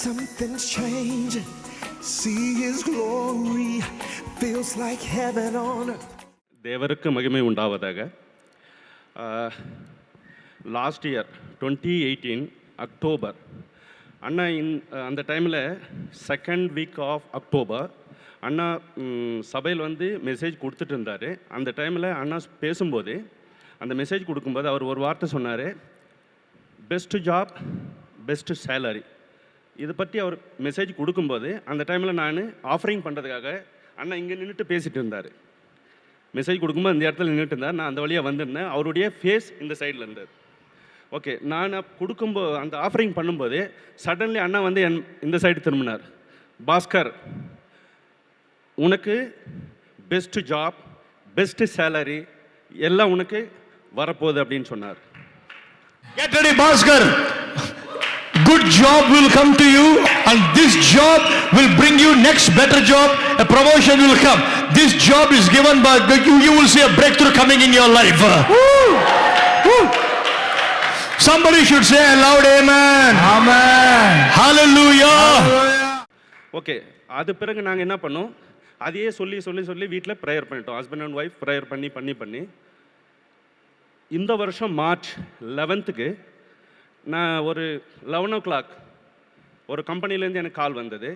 Something's changing. See His glory. Feels like heaven on earth. தேவருக்கு மகிமை உண்டாவதாக. Last year 2018 October அண்ணா அந்த டைமில் செகண்ட் வீக் ஆஃப் அக்டோபர் அண்ணா சபையில் வந்து மெசேஜ் கொடுத்துட்டு இருந்தார். அந்த டைமில் அண்ணா பேசும்போது அந்த மெசேஜ் கொடுக்கும்போது அவர் ஒரு வார்த்தை சொன்னார், பெஸ்ட்டு ஜாப் பெஸ்ட்டு சேலரி. இதை பற்றி அவர் மெசேஜ் கொடுக்கும்போது அந்த டைமில் நான் ஆஃபரிங் பண்ணுறதுக்காக அண்ணா இங்கே நின்றுட்டு பேசிகிட்டு இருந்தார். மெசேஜ் கொடுக்கும்போது அந்த இடத்துல நின்றுட்டு இருந்தார். நான் அந்த வழியாக வந்திருந்தேன். அவருடைய ஃபேஸ் இந்த சைடில் இருந்தார். ஓகே, நான் கொடுக்கும்போது அந்த ஆஃபரிங் பண்ணும்போது சடன்லி அண்ணா வந்து இந்த சைடு திரும்பினார். பாஸ்கர், உனக்கு பெஸ்ட்டு ஜாப் பெஸ்ட்டு சேலரி எல்லாம் உனக்கு வரப்போகுது அப்படின்னு சொன்னார். Get ready, Bhaskar. Good job will come to you, and this job will bring you next better job. A promotion will come. This job is given by you will see a breakthrough coming in your life. Woo! Woo! Somebody should say aloud, amen. Amen. Hallelujah. Okay, அது பிறகு நாங்கள் என்ன பண்ணோம், அதையே சொல்லி சொல்லி சொல்லி வீட்டில் ப்ரேயர் பண்ணிட்டோம். ஹஸ்பண்ட் அண்ட் ஒய்ஃப் ப்ரேயர் பண்ணி பண்ணி பண்ணி இந்த வருஷம் மார்ச் 11க்கு நான் ஒரு 11 o'clock ஒரு கம்பெனிலேருந்து எனக்கு கால் வந்தது.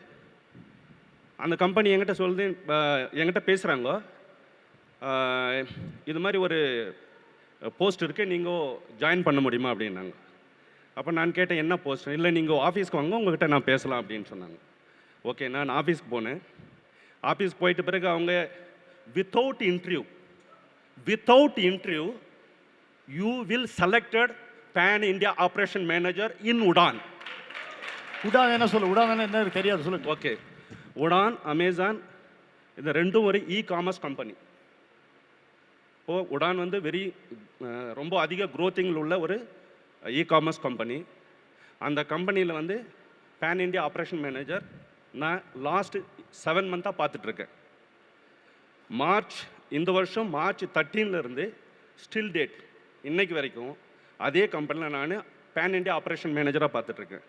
அந்த கம்பெனி என்கிட்ட பேசுகிறாங்க, இது மாதிரி ஒரு போஸ்ட் இருக்குது, நீங்கள் ஜாயின் பண்ண முடியுமா அப்படின்னாங்க. அப்போ நான் கேட்டேன், என்ன போஸ்ட்? இல்லை, நீங்கள் ஆஃபீஸ்க்கு வாங்க, உங்கள்கிட்ட நான் பேசலாம் அப்படின்னு சொன்னாங்க. ஓகே, நான் ஆஃபீஸ்க்கு போனேன். ஆஃபீஸ்க்கு போயிட்ட பிறகு அவங்க without interview you will selected pan India operation manager in Udan. Udan என்ன சொல்ல? உடான் என்ன தெரியாது, சொல்லுங்க. ஓகே, உடான் அமேசான் இது ரெண்டும் ஒரு காமர்ஸ் கம்பெனி. உடான் வந்து ரொம்ப அதிக க்ரோத்திங்கில் உள்ள ஒரு காமர்ஸ் கம்பெனி. அந்த கம்பெனியில் வந்து பேன் இண்டியா ஆப்ரேஷன் மேனேஜர் நான் லாஸ்ட் 7 மந்த்தாக பார்த்துட்ருக்கேன். இந்த வருஷம் மார்ச் 13 ஸ்டில் டேட் இன்னைக்கு வரைக்கும் அதே கம்பெனியில் நான் பேன் இண்டியா ஆப்ரேஷன் மேனேஜராக பார்த்துட்ருக்கேன்.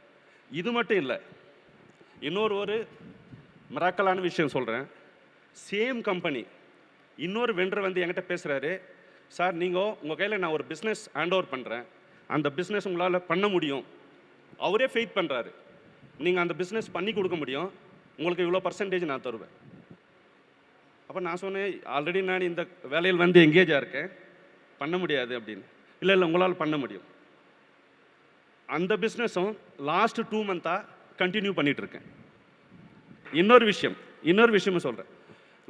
இது மட்டும் இல்லை, ஒரு மிராக்கலான விஷயம் சொல்கிறேன். சேம் கம்பெனி இன்னொரு வெண்டர் வந்து என்கிட்ட பேசுகிறாரு, சார் நீங்கள் உங்கள் கையில் நான் ஒரு பிஸ்னஸ் ஹேண்ட் ஓவர் பண்ணுறேன், அந்த பிஸ்னஸ் உங்களால் பண்ண முடியும். அவரே ஃபெய்த் பண்ணுறாரு, நீங்கள் அந்த பிஸ்னஸ் பண்ணி கொடுக்க முடியும், உங்களுக்கு இவ்வளோ பர்சன்டேஜ் நான் தருவேன். அப்போ நான் சொன்னேன், ஆல்ரெடி நான் இந்த வேலையில் வந்து எங்கேஜாக இருக்கேன், பண்ண முடியாது அப்படின்னு. இல்லை உங்களால் பண்ண முடியும். அந்த பிஸ்னஸும் லாஸ்ட் 2 மந்த்தாக கண்டினியூ பண்ணிகிட்ருக்கேன். இன்னொரு விஷயமும் சொல்கிறேன்.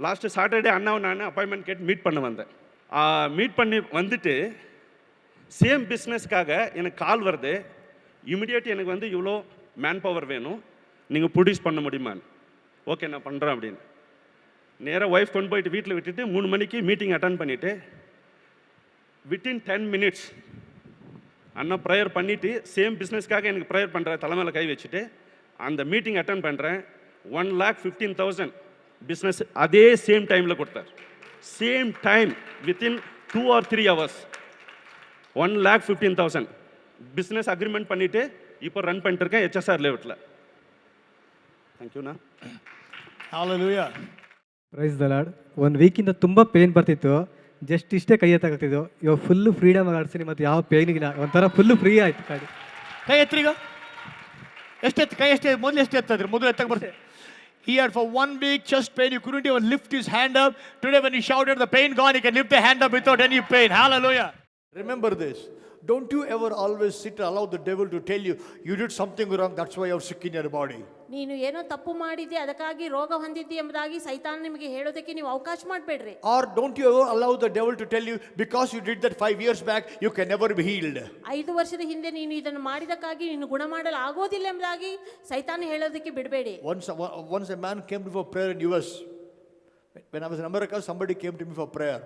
லாஸ்ட்டு சாட்டர்டே அண்ணாவை நான் அப்பாயின்மெண்ட் கேட்டு மீட் பண்ண வந்தேன். மீட் பண்ணி வந்துட்டு சேம் பிஸ்னஸ்க்காக எனக்கு கால் வருது. இமிடியேட் எனக்கு வந்து இவ்வளோ மேன் பவர் வேணும், நீங்கள் ப்ரொடியூஸ் பண்ண முடியுமான்னு. ஓகே, நான் பண்ணுறேன் அப்படின்னு நேராக ஒய்ஃப் கொண்டு போயிட்டு வீட்டில் விட்டுட்டு 3 மணிக்கு மீட்டிங் அட்டன் பண்ணிவிட்டு வித்தின் 10 minutes அண்ணா ப்ரேயர் பண்ணிவிட்டு சேம் பிஸ்னஸ்க்காக எனக்கு ப்ரேயர் பண்ணுறேன், தலைமையில் கை வச்சுட்டு அந்த மீட்டிங் அட்டன் பண்ணுறேன். 1,15,000 பிஸ்னஸ் அதே சேம் டைமில் கொடுத்தார். Same time within 2 or 3 hours 1,15,000 business agreement பண்ணிவிட்டு இப்போ ரன் பண்ணிட்டு இருக்கேன் HSR லெவலில். தேங்க்யூண்ணா. Hallelujah. Praise the lord. 1 ವೀಕಿಂದ ತುಂಬ ಪೇನ್ ಬರ್ತಿತ್ತು, ಜಸ್ಟ್ ಇಷ್ಟೇ ಕೈ ಎತ್ತಾಗ್ತಿದ್ದು. ಇವಾಗ ಫುಲ್ಲು ಫ್ರೀಡಮ್ ಆಡಿಸ್ತೀನಿ, ಮತ್ತು ಯಾವ ಪೇನಿಗಿಲ್ಲ, ಒಂಥರ ಫುಲ್ಲು ಫ್ರೀ ಆಯ್ತು ಗಾಡಿ. ಕೈ ಎತ್ತೀಗ ಕೈ ಮೊದಲು ಎಷ್ಟು ಎತ್ತದ್ರಿ? ಮೊದಲು ಎತ್ತಕ್ಕೆ ಬರ್ತದೆ. He had for 1 week chest pain, he couldn't even lift his hand up. Today when he shouted the pain gone, he can lift the hand up without any pain. Hallelujah. Remember this, don't you ever always sit and allow the devil to tell you did something wrong, that's why you're sick in your body. ನೀನು ಏನೋ ತಪ್ಪು ಮಾಡಿದ್ದೆ, ಅದಕ್ಕಾಗಿ ರೋಗ ಹೊಂದಿದ್ದಿ ಎಂಬುದಾಗಿ ಸೈತಾನ ನಿಮಗೆ ಹೇಳೋದಕ್ಕೆ ನೀವು ಅವಕಾಶ ಮಾಡಬೇಡ್ರಿ. Or don't you ever allow the devil to tell you because you did that 5 years back you can never be healed. 5 ವರ್ಷದ ಹಿಂದೆ ನೀನು ಇದನ್ನು ಮಾಡಿದಕ್ಕಾಗಿ ನೀನು ಗುಣ ಮಾಡಲು ಆಗೋದಿಲ್ಲ ಎಂಬುದಾಗಿ ಸೈತಾನ ಹೇಳೋದಕ್ಕೆ ಬಿಡಬೇಡಿ. Once a man came for prayer in US. When I was in America, somebody came to me for prayer.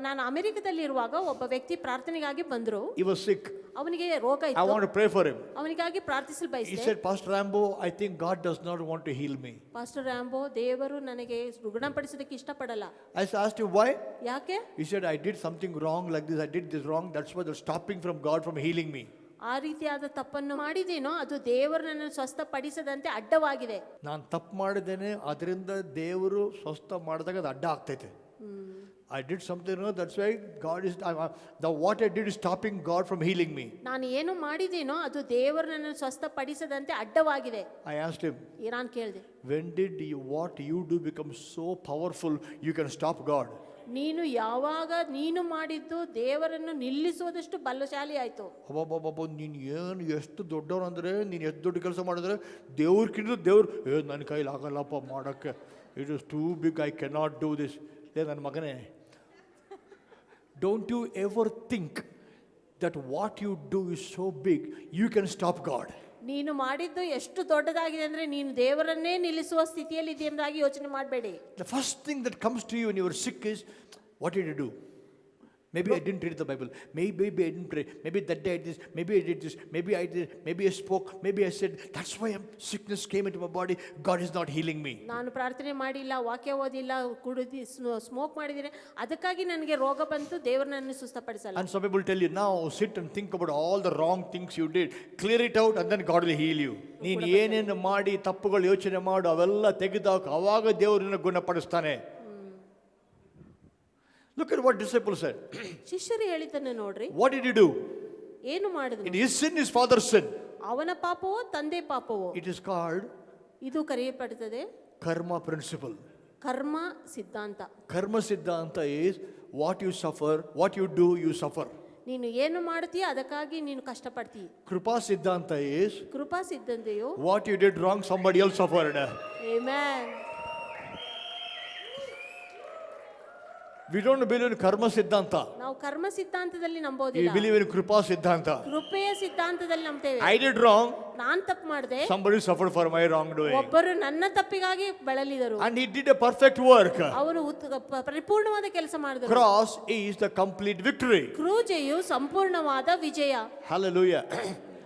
ನಾನು ಅಮೆರಿಕದಲ್ಲಿ ಇರುವಾಗ ಒಬ್ಬ ವ್ಯಕ್ತಿ ಪ್ರಾರ್ಥನೆಗಾಗಿ ಬಂದರು. He was sick. ಅವನಿಗೆ ರೋಗ ಇತ್ತು. I want to pray for him. ಅವನಿಗಾಗಿ ಪ್ರಾರ್ಥಿಸಲು ಬಯಸಿದೆ. He said, Pastor Rambo, I think God does not want to heal me. Pastor Rambo, ದೇವರು ನನಗೆ ಗುಣಪಡಿಸೋದಕ್ಕೆ ಇಷ್ಟಪಡಲ್ಲ. I asked him why. ಯಾಕೆ? He said, I did something wrong like this, I did this wrong, that's why they're stopping from God from healing me. ಆ ರೀತಿಯಾದ ತಪ್ಪನ್ನು ಮಾಡಿದೇನೋ ಅದು ದೇವರು ನನ್ನನ್ನು ಸ್ವಸ್ಥಪಡಿಸದಂತೆ ಅಡ್ಡವಾಗಿದೆ. ನಾನು ತಪ್ಪು ಮಾಡಿದ್ದೇನೆ, ಅದರಿಂದ ದೇವರು ಸ್ವಸ್ಥ ಮಾಡಿದಾಗ ಅದು ಅಡ್ಡ ಆಗ್ತೈತೆ. I did something wrong, that's why God is, what I did is stopping God from healing me. ನಾನು ಏನು ಮಾಡಿದೇನೋ ಅದು ದೇವರು ನನ್ನನ್ನು ಸ್ವಸ್ಥಪಡಿಸದಂತೆ ಅಡ್ಡವಾಗಿದೆ. I asked him, ನಾನು ಕೇಳಿದೆ, when did what you do become so powerful you can stop God? ನೀನು ಯಾವಾಗ ನೀನು ಮಾಡಿದ್ದು ದೇವರನ್ನು ನಿಲ್ಲಿಸುವುದಷ್ಟು ಬಲಶಾಲಿ ಆಯ್ತು. ಅಬ್ಬಬ್ಬಬ್ಬ, ನೀನು ಏನು ಎಷ್ಟು ದೊಡ್ಡವನು ಅಂದರೆ, ನೀನು ಎಷ್ಟು ದೊಡ್ಡ ಕೆಲಸ ಮಾಡಿದ್ರೆ ದೇವ್ರಕ್ಕಿಂತ ದೇವ್ರು ನನ್ನ ಕೈಲಿ ಆಗಲ್ಲಪ್ಪ ಮಾಡೋಕ್ಕೆ, it is too big, I cannot do this. ನನ್ನ ಮಗನೇ, don't you ever think that what you do is so big you can stop God. ನೀನು ಮಾಡಿದ್ದು ಎಷ್ಟು ದೊಡ್ಡದಾಗಿದೆ ಅಂದರೆ ನೀನು ದೇವರನ್ನೇ ನಿಲ್ಲಿಸುವ ಸ್ಥಿತಿಯಲ್ಲಿ ಇದೆ ಎಂಬುದಾಗಿ ಯೋಚನೆ ಮಾಡಬೇಡಿ. The first thing that comes to you when you are sick is, what did you do? Maybe I didn't read the Bible. Maybe I didn't pray. Maybe that day I did this. Maybe I did this. Maybe I did. Maybe I spoke. Maybe I said. That's why sickness came into my body. God is not healing me. ನಾನು ಪ್ರಾರ್ಥನೆ ಮಾಡಿಲ್ಲ, ವಾಕ್ಯ ಓದಿಲ್ಲ, ಕುಡಿದು smoke ಮಾಡಿದ್ದೀನಿ, ಅದಕ್ಕಾಗಿ ನನಗೆ ರೋಗ ಬಂತು, ದೇವರು ನನ್ನನ್ನು ಸುಸ್ತಪಡಿಸಲ್ಲ. And some people tell you, now sit and think about all the wrong things you did. Clear it out and then God will heal you. ನೀನು ಏನೇನು ಮಾಡಿ ತಪ್ಪುಗಳು ಯೋಚನೆ ಮಾಡು, ಅವೆಲ್ಲ ತೆಗೆದಾಕ, ಅವಾಗ ದೇವರು ನಿನ್ನ ಗುಣಪಡಿಸ್ತಾನೆ. Look at what disciples said. ಶಿಷ್ಯರು ಹೇಳಿದ್ದನ್ನು ನೋಡ್ರಿ. What did he do? ಏನು ಮಾಡಿದ್ರು? It is sin, his father's sin. ಅವನ ಪಾಪವೋ ತಂದೆ ಪಾಪವೋ? It is called ಇದು ಕರೆಯಲ್ಪಡುತ್ತದೆ karma principle. ಕರ್ಮ ಸಿದ್ಧಾಂತ. Karma siddhanta is what you suffer, what you do, you suffer. ನೀನು ಏನು ಮಾಡ್ತೀಯ ಅದಕ್ಕಾಗಿ ನೀನು ಕಷ್ಟಪಡ್ತೀಯ. Krupa siddhanta is ಕೃಪಾ ಸಿದ್ಧಾಂತೆಯು what you did wrong, somebody else suffered. Amen. We don't believe in karma siddhanta. ನಾವು ಕರ್ಮ ಸಿದ್ಧಾಂತದಲ್ಲಿ We ನಂಬೋದಿಲ್ಲ, believe in krupa siddhanta. ಕೃಪೆಯ ಸಿದ್ಧಾಂತದಲ್ಲಿ ನಂಬ್ತೇವೆ. I did wrong, ನಾನ್ ತಪ್ಪು ಮಾಡಿದೆ, somebody suffered for my wrongdoing. ಒಬ್ಬರು ನನ್ನ ತಪ್ಪಿಗಾಗಿ ಬಳಲಿದರು, And he did a perfect work. ಅವರು ಪರಿಪೂರ್ಣವಾದ ಕೆಲಸ ಮಾಡಿದರು. Cross is the complete victory. ಕ್ರೂಜೆಯು ಸಂಪೂರ್ಣವಾದ ವಿಜಯ. Hallelujah.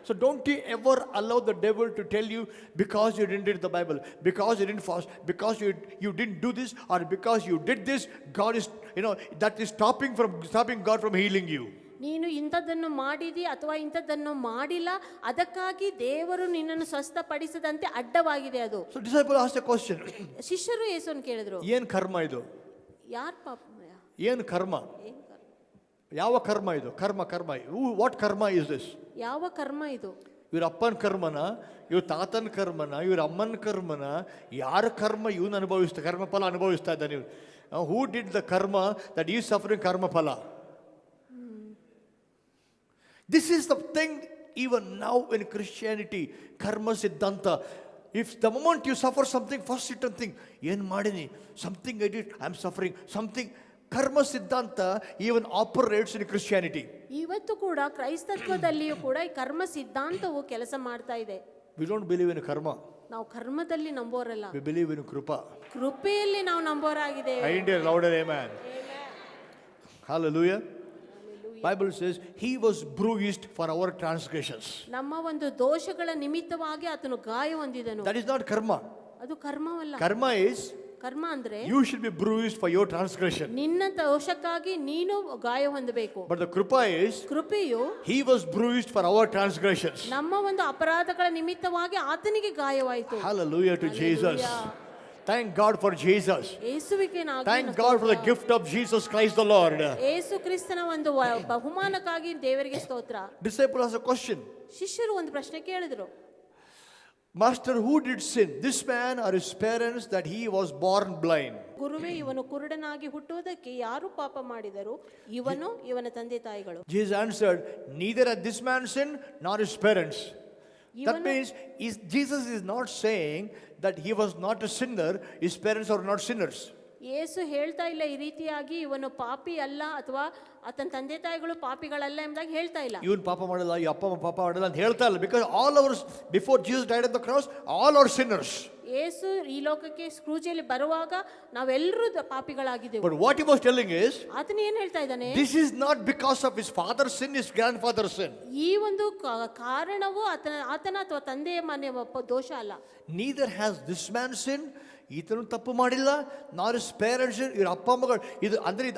So don't you ever allow the devil to tell you, because you didn't read the Bible, because you didn't fast, because you didn't do this, or because you did this, God is, that is stopping God from healing you. ನೀನು ಇಂಥದ್ದನ್ನು ಮಾಡಿದಿ ಅಥವಾ ಇಂಥದ್ದನ್ನು ಮಾಡಿಲ್ಲ, ಅದಕ್ಕಾಗಿ ದೇವರು ನಿನ್ನನ್ನು ಸ್ವಸ್ಥಪಡಿಸದಂತೆ ಅಡ್ಡವಾಗಿದೆ ಅದು. So disciple asked a question. ಶಿಷ್ಯರು ಯೇಸುವನ್ನು ಕೇಳಿದ್ರು, ಏನ್ ಕರ್ಮ ಇದು? ಯಾರ್ ಪಾಪ? ಏನ್ ಕರ್ಮ? ಯಾವ ಕರ್ಮ ಇದು? ಕರ್ಮ. ವಾಟ್ ಕರ್ಮ ಇಸ್ ದಿಸ್? ಯಾವ ಕರ್ಮ ಇದು? ಇವ್ರ ಅಪ್ಪನ ಕರ್ಮನ, ಇವ್ರ ತಾತನ ಕರ್ಮನ, ಇವ್ರ ಅಮ್ಮನ ಕರ್ಮನ, ಯಾರ ಕರ್ಮ ಇವನು ಕರ್ಮ ಫಲ ಅನುಭವಿಸ್ತಾ ಇದ್ದಾನೆ ಇವ್ರು. Who did the karma that is suffering karma ಫಲ? This is the thing even now in Christianity. ಕರ್ಮ ಸಿದ್ಧಾಂತ. If the moment you suffer something, first sit and think, ಏನು ಮಾಡಿನಿ, something I did, I am suffering something. ಕರ್ಮ ಸಿದ್ಧಾಂತ even operates ಇನ್ Christianity. ಇವತ್ತು ಕೂಡ ಕ್ರೈಸ್ತತ್ವದಲ್ಲಿಯೂ ಕೂಡ ಈ ಕರ್ಮ ಸಿದ್ಧಾಂತವು ಕೆಲಸ ಮಾಡ್ತಾ ಇದೆ. ವಿ ಡೋಂಟ್ ಬಿಲೀವ್ ಇನ್ ಕರ್ಮ. ನಾವು ಕರ್ಮದಲ್ಲಿ ನಂಬೋರಲ್ಲ, ವಿ ಬಿಲೀವ್ ಇನ್ ಕೃಪಾ. ಕೃಪೆಯಲ್ಲಿ ನಾವು ನಂಬೋರಾಗಿದ್ದೇವೆ. I India louder amen. Hallelujah. Bible says he was bruised for our transgressions. ನಮ್ಮ ಒಂದು ದೋಷಗಳ ನಿಮಿತ್ತವಾಗಿ ಆತನು ಗಾಯ ಹೊಂದಿದನು. That is not karma. ಅದು ಕರ್ಮವಲ್ಲ. Karma is, ಕರ್ಮ ಅಂದ್ರೆ you should be bruised for your transgression. ನಿನ್ನ ದೋಷಕ್ಕಾಗಿ ನೀನು ಗಾಯ ಹೊಂದಬೇಕು. But the krupa is, ಕೃಪೆಯು he was bruised for our transgressions. ನಮ್ಮ ಒಂದು ಅಪರಾಧಗಳ ನಿಮಿತ್ತವಾಗಿ ಆತನಿಗೆ ಗಾಯವಾಯಿತು. Hallelujah to Jesus. Thank God for Jesus. ಯೇಸುವಿಗೆ ನಾವು Thank God for the gift of Jesus Christ the Lord. ಯೇಸು ಕ್ರಿಸ್ತನ ಒಂದು ಬಹುಮಾನಕ್ಕಾಗಿ ದೇವರಿಗೆ ಸ್ತೋತ್ರ. Disciple has a question. ಶಿಷ್ಯರು ಒಂದು ಪ್ರಶ್ನೆ ಕೇಳಿದ್ರು, Master, who did sin, this man or his parents, that he was born blind? ಗುರುವೇ, ಇವನು ಕುರುಡನಾಗಿ ಹುಟ್ಟುವುದಕ್ಕೆ ಯಾರು ಪಾಪ ಮಾಡಿದರು, ಇವನು ಇವನ ತಂದೆ ತಾಯಿಗಳು? Jesus answered, neither had this man sinned nor his parents. That means Jesus is not saying that he was not a sinner, his parents are not sinners. ಯೇಸು ಹೇಳ್ತಾ ಇಲ್ಲ ಈ ರೀತಿಯಾಗಿ ಇವನು ಪಾಪಿ ಅಲ್ಲ ಅಥವಾ ಆತನ ತಂದೆ ತಾಯಿಗಳು ಪಾಪಿಗಳಲ್ಲ ಎಂಬುದಾಗಿ ಹೇಳ್ತಾ ಇಲ್ಲ. ಇವನು ಪಾಪ ಮಾಡಲ್ಲ, ಈ ಅಪ್ಪ ಪಾಪ ಮಾಡಲ್ಲ ಅಂತ ಹೇಳ್ತಾ ಇಲ್ಲ. Because all our before Jesus died on the cross, all are sinners. ಯೇಸು ಈ ಲೋಕಕ್ಕೆ ಕ್ರೂಜಲ್ಲಿ ಬರುವಾಗ ನಾವೆಲ್ಲರೂ ಪಾಪಿಗಳಾಗಿದ್ದೆವು. But what he was telling is, ಆತನು ಏನು ಹೇಳ್ತಾ ಇದ್ದಾನೆ, this is not because of his father's sin, his grandfather's sin. ಈ ಒಂದು ಕಾರಣವು ಆತನ ಅಥವಾ ತಂದೆಯ ಮನೆ ದೋಷ ಅಲ್ಲ. Neither has this man sinned, ಈತನು ತಪ್ಪು ಮಾಡಿಲ್ಲ, ನಾರ್ ಇಸ್ ಪೇರೆಂಟ್ಸ್, ಇವ್ರ ಅಪ್ಪ ಅಮ್ಮಗಳು. ಇದು ಅಂದ್ರೆ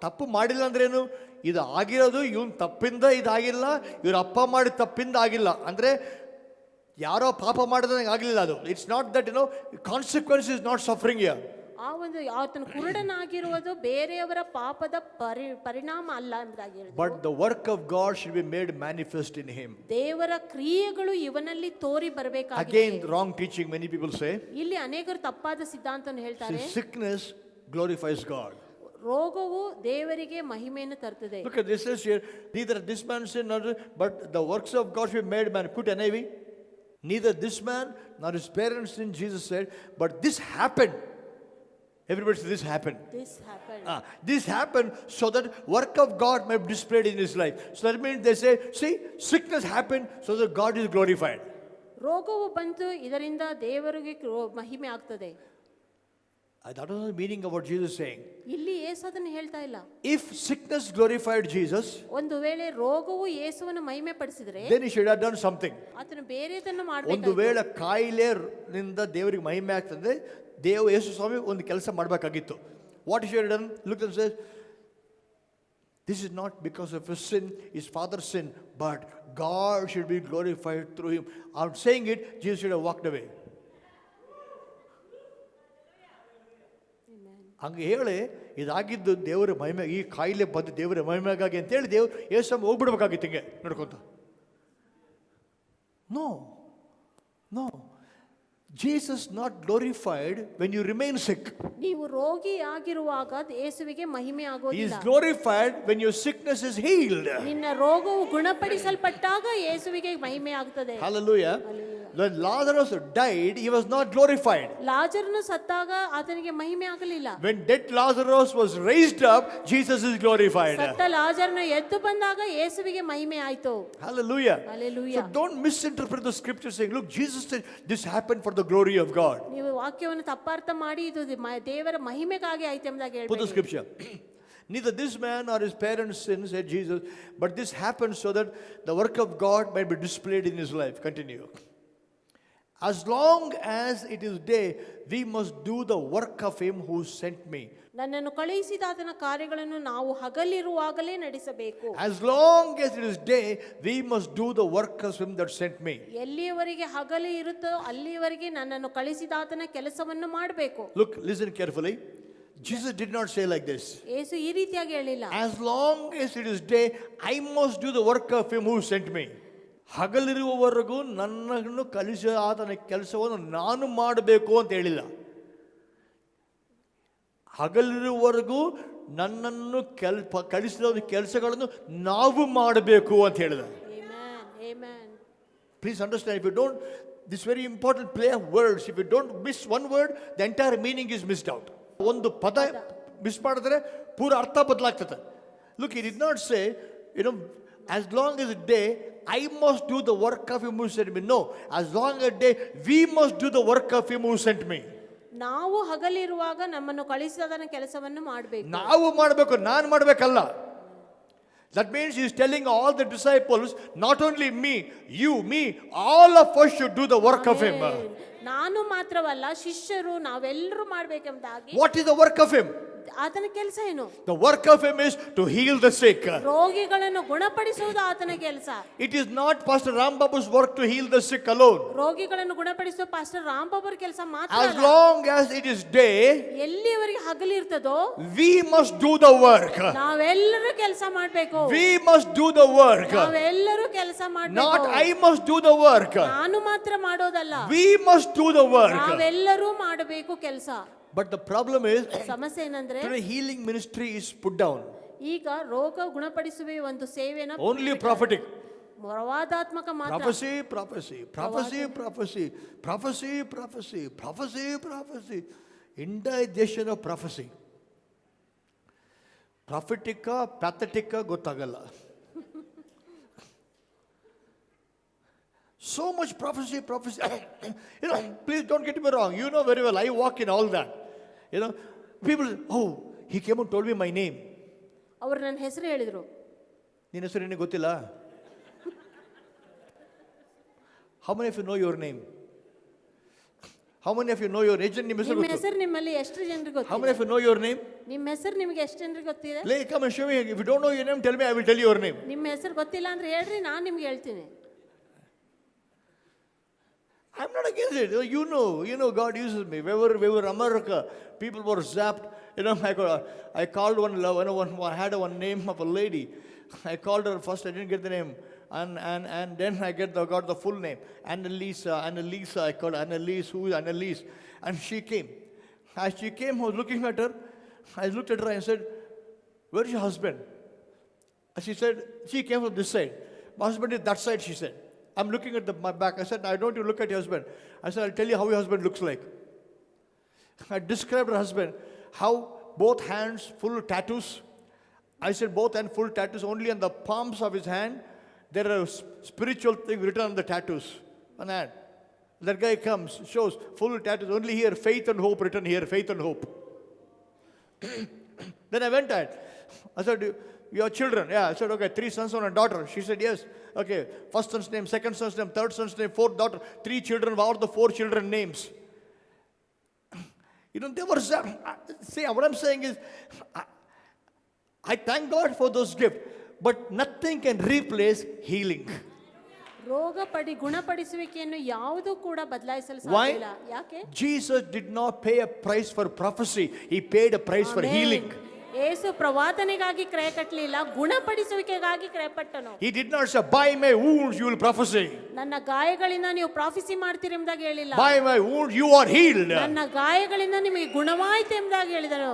ತಪ್ಪು ಮಾಡಿಲ್ಲ ಅಂದ್ರೇನು, ಇದು ಆಗಿರೋದು ಇವನ್ ತಪ್ಪಿಂದ ಇದಾಗಿಲ್ಲ, ಇವ್ರ ಅಪ್ಪ ಮಾಡಿದ ತಪ್ಪಿಂದ ಆಗಿಲ್ಲ. ಅಂದರೆ ಯಾರೋ ಪಾಪ ಮಾಡಿದಂಗೆ ಆಗಲಿಲ್ಲ ಅದು. It's not that consequence is not suffering here. ಆ ಒಂದು ಆತನು ಕುರುಡನಾಗಿರುವುದು ಬೇರೆಯವರ ಪಾಪದ ಪರಿಣಾಮ ಅಲ್ಲ ಎಂಬುದಾಗಿರುವುದು. But the work of God should be made manifest in him. ದೇವರ ಕ್ರಿಯೆಗಳು ಇವನಲ್ಲಿ ತೋರಿ ಬರಬೇಕಾಗಿದೆ. Again wrong teaching, many people say. ಇಲ್ಲಿ ಅನೇಕರು ತಪ್ಪಾದ ಸಿದ್ಧಾಂತವನ್ನು ಹೇಳ್ತಾರೆ. Sickness glorifies God. ರೋಗವು ದೇವರಿಗೆ ಮಹಿಮೆಯನ್ನು ತರುತ್ತದೆ. Look at this is here. Neither this man sinned, but the works of God should be made man. Put NIV. Neither this man nor his parents sinned, Jesus said, but this happened. Everybody say this happened. This happened so that work of God may be displayed in his life. So that means they say, see, sickness happened so that God is glorified. ರೋಗವು ಬಂತು, ಇದರಿಂದ ದೇವರಿಗೆ ಮಹಿಮೆ ಆಗ್ತದೆ. That was the meaning of what Jesus is saying. ಇಲ್ಲಿ ಯೇಸು ಅದನ್ನು ಹೇಳ್ತಾ ಇಲ್ಲ. If sickness glorified Jesus, ಒಂದು ವೇಳೆ ರೋಗವು ಯೇಸುವನ್ನು ಮಹಿಮೆ ಪಡಿಸಿದ್ರೆ, then he should have done something. ಆತನು ಬೇರೆದನ್ನು ಒಂದು ಮಾಡಬೇಕು. ವೇಳೆ ಕಾಯಿಲೆನಿಂದ ದೇವರಿಗೆ ಮಹಿಮೆ ಆಗ್ತದೆ, ಯೇಸು ಸ್ವಾಮಿ ಒಂದು ಕೆಲಸ ಮಾಡಬೇಕಾಗಿತ್ತು. What he should have done? Look and say, this is not because of his sin, his father's sin, but God should be glorified through him. I'm saying it, Jesus should have walked away. ಹಂಗೆ ಹೇಳಿ ಇದಾಗಿದ್ದು ದೇವರ ಮಹಿಮೆ, ಈ ಕಾಯಿಲೆ ಬಂದು ದೇವರ ಮಹಿಮೆಗಾಗಿ ಅಂತೇಳಿ ಯೇಸು ಹೋಗ್ಬಿಡ್ಬೇಕಾಗಿತ್ತು ಹಿಂಗೆ ನೋಡ್ಕೊಂತ. No Jesus not glorified when you remain sick. ನೀವು ರೋಗಿಯಾಗಿರುವಾಗ ಯೇಸುವಿಗೆ ಮಹಿಮೆ He is ಆಗೋದಿಲ್ಲ. glorified when your sickness is healed. ನಿನ್ನ ರೋಗವು ಗುಣಪಡಿಸಲ್ಪಟ್ಟಾಗ ಯೇಸುವಿಗೆ ಮಹಿಮೆ ಆಗ್ತದೆ. Hallelujah. When Lazarus died, he was not glorified. ಲಾಜರನು ಸತ್ತಾಗ ಆತನಿಗೆ ಮಹಿಮೆ ಆಗಲಿಲ್ಲ. When dead Lazarus was raised up, Jesus is glorified. ಸತ್ತ ಲಾಜರನು ಎದ್ದು ಬಂದಾಗ ಯೇಸುವಿಗೆ ಮಹಿಮೆ ಆಯಿತು. Hallelujah. Hallelujah. So don't misinterpret the scripture saying, look, Jesus said this happened for the glory of God. ನೀವು ವಾಕ್ಯವನ್ನು ತಪ್ಪಾರ್ಥ ಮಾಡಿ ಇದು ದೇವರ ಮಹಿಮೆಗಾಗಿ ಆಯ್ತು ಎಂಬುದಾಗಿ Put the ಹೇಳ್ಬೇಡಿ. scripture. Neither this man nor his parents sinned, said Jesus, but this happened so that the work of God might be displayed in his life. Continue. As long as it is day, we must do the work of him who sent me. ನನ್ನನ್ನು ಕಳುಹಿಸಿದ ಆತನ ಕಾರ್ಯಗಳನ್ನು ನಾವು ಹಗಲಿರುವಾಗಲೇ ನಡೆಸಬೇಕು. As long as it is day, we must do the work of him that sent me. ಎಲ್ಲಿಯವರೆಗೆ ಹಗಲು ಇರುತ್ತೋ ಅಲ್ಲಿಯವರೆಗೆ ನನ್ನನ್ನು ಕಳಿಸಿದ ಆತನ ಕೆಲಸವನ್ನು ಮಾಡಬೇಕು. Look, listen carefully. Jesus did not say like this. ಯೇಸು ಈ ರೀತಿಯಾಗಿ ಹೇಳಿಲ್ಲ. As long as it is day, I must do the work of him who sent me. ಹಗಲಿರುವವರೆಗೂ ನನ್ನನ್ನು ಕಲಿಸಿದ ಆತನ ಕೆಲಸವನ್ನು ನಾನು ಮಾಡಬೇಕು ಅಂತ ಹೇಳಿಲ್ಲ. ಹಗಲಿರುವವರೆಗೂ ನನ್ನನ್ನು ಕಲಿಸಿದ ಕೆಲಸಗಳನ್ನು ನಾವು ಮಾಡಬೇಕು ಅಂತ ಹೇಳಿದ. Please understand, if you don't, this very important play of words, if you don't miss one word, the entire meaning is missed out. ಒಂದು ಪದ ಮಿಸ್ ಮಾಡಿದ್ರೆ ಪೂರ ಅರ್ಥ ಬದಲಾಗ್ತದೆ. Look, he did not say, as long as a day, I must do the work of him who sent me. No, as long as a day, we must do the work of him who sent me. ನಾವು ಹಗಲಿರುವಾಗ ನಮ್ಮನ್ನು ಕಳಿಸಿದವನ ಕೆಲಸವನ್ನು ಮಾಡಬೇಕು. ನಾವು ಮಾಡಬೇಕು, ನಾನು ಮಾಡಬೇಕಲ್ಲ. That means he is telling all the disciples, not only me, you, me, all of us should do the work of him. ನಾನು ಮಾತ್ರವಲ್ಲ, ಶಿಷ್ಯರು ನಾವೆಲ್ಲರೂ ಮಾಡಬೇಕೆಂಬುದಾಗಿ. What is the work of him? ಆತನ ಕೆಲಸ ಏನು? The work of him is to heal the sick. ರೋಗಿಗಳನ್ನು ಗುಣಪಡಿಸುವುದು ಆತನ ಕೆಲಸ. It is not Pastor Rambabu's work to heal the sick alone. ರೋಗಿಗಳನ್ನು ಗುಣಪಡಿಸುವ ಪಾಸ್ಟರ್ ರಾಂಬಾಬು ಕೆಲಸ ಮಾತ್ರ As ಅಲ್ಲ. long as it is day, ಎಲ್ಲಿಯವರೆಗೆ ಹಗಲಿರ್ತದೋ we must do the work. ನಾವೆಲ್ಲರೂ ಕೆಲಸ ಮಾಡಬೇಕು. We must do the work. ನಾವೆಲ್ಲರೂ ಕೆಲಸ ಮಾಡಬೇಕು. Not I must do the work. ನಾನು ಮಾತ್ರ ಮಾಡೋದಲ್ಲ. We must do the work. ನಾವೆಲ್ಲರೂ ಮಾಡಬೇಕು ಕೆಲಸ. But the problem is, ಸಮಸ್ಯೆ ಏನಂದ್ರೆ today healing ministry is put down. ಈಗ ರೋಗ ಗುಣಪಡಿಸುವ ಒಂದು ಸೇವೆನ Only prophetic. ಪ್ರವಾದಾತ್ಮಕ ಮಾತ್ರ. Prophecy, prophecy, prophecy, prophecy, prophecy, prophecy, prophecy, prophecy. Indigestion of prophecy. Prophetica, pathetica ಗೊತ್ತಾಗಲ್ಲ. So much prophecy. Please don't get me wrong. You know very well, I walk in all that. People, he came and told me my name. ಅವರು ನನ್ನ ಹೆಸರು ಹೇಳಿದ್ರು. ನಿನ್ನ ಹೆಸರು ನಿನಗೆ ಗೊತ್ತಿಲ್ಲ? How many of you know your name? How many of you know your agent? ನಿಮ್ಮ ನಿಮ್ಮ ಹೆಸರು ಹೆಸರು ನಿಮ್ಮಲ್ಲಿ ಎಷ್ಟು ಜನರಿಗೆ How many ಗೊತ್ತಿದೆ? of you know your name? ನಿಮ್ಮ ಹೆಸರು ನಿಮಗೆ ಎಷ್ಟು ಜನರಿಗೆ ಗೊತ್ತಿದೆ? Come and show me. If you don't know your name, tell me. I will tell you your name. ನಿಮ್ಮ ಹೆಸರು ಗೊತ್ತಿಲ್ಲ ಅಂದ್ರೆ ಹೇಳ್ರಿ, ನಾನು ನಿಮ್ಗೆ ಹೇಳ್ತೀನಿ. I'm not against it. You know, God uses me. We were America. People were zapped. I called one love. I had one name of a lady. I called her first. I didn't get the name, and then I got the full name. Annalisa. I called Annalise. Who is Annalise? And she came. As she came, I was looking at her. I looked at her and said, "Where's your husband?" And she said, she came from this side. My husband is that side, she said. I'm looking at my back. I said, I don't want you to look at your husband. I said, I'll tell you how your husband looks like. I described her husband, how both hands full of tattoos. I said, both hands full tattoos. Only on the palms of his hand, there are spiritual things written on the tattoos. On hand. That guy comes, shows full tattoos. Only here, faith and hope written here, faith and hope. Then I went at. I said, your children? Yeah, I said, okay, 3 sons and a daughter. She said, yes. Okay, first son's name, second son's name, third son's name, fourth daughter, 3 children. What are the 4 children names? They were, see, what I'm saying is, I thank God for those gifts, but nothing can replace healing. ಗುಣಪಡಿಸುವಿಕೆಯನ್ನು ಯಾವುದು ಕೂಡ ಬದಲಾಯಿಸಲು Why? ಸಾಧ್ಯವಿಲ್ಲ. ಯಾಕೆ? Jesus did not pay a price for prophecy. He paid a price for healing. ಯೇಸು ಪ್ರವಾದನೆಗಾಗಿ ಕ್ರಯ ಕಟ್ಟಲಿಲ್ಲ, ಗುಣಪಡಿಸುವಿಕೆಗಾಗಿ ಕ್ರಯ ಪಟ್ಟನು. He did not say, by my wounds you will prophesy. ನನ್ನ ಗಾಯಗಳಿಂದ ನೀವು ಪ್ರಾಫೆಸಿ ಮಾಡ್ತೀರಿ ಎಂಬುದಾಗಿ ಹೇಳಿಲ್ಲ. By my wounds you are healed. ನನ್ನ ಗಾಯಗಳಿಂದ ನಿಮಗೆ ಗುಣವಾಯಿತು ಎಂಬುದಾಗಿ ಹೇಳಿದನು.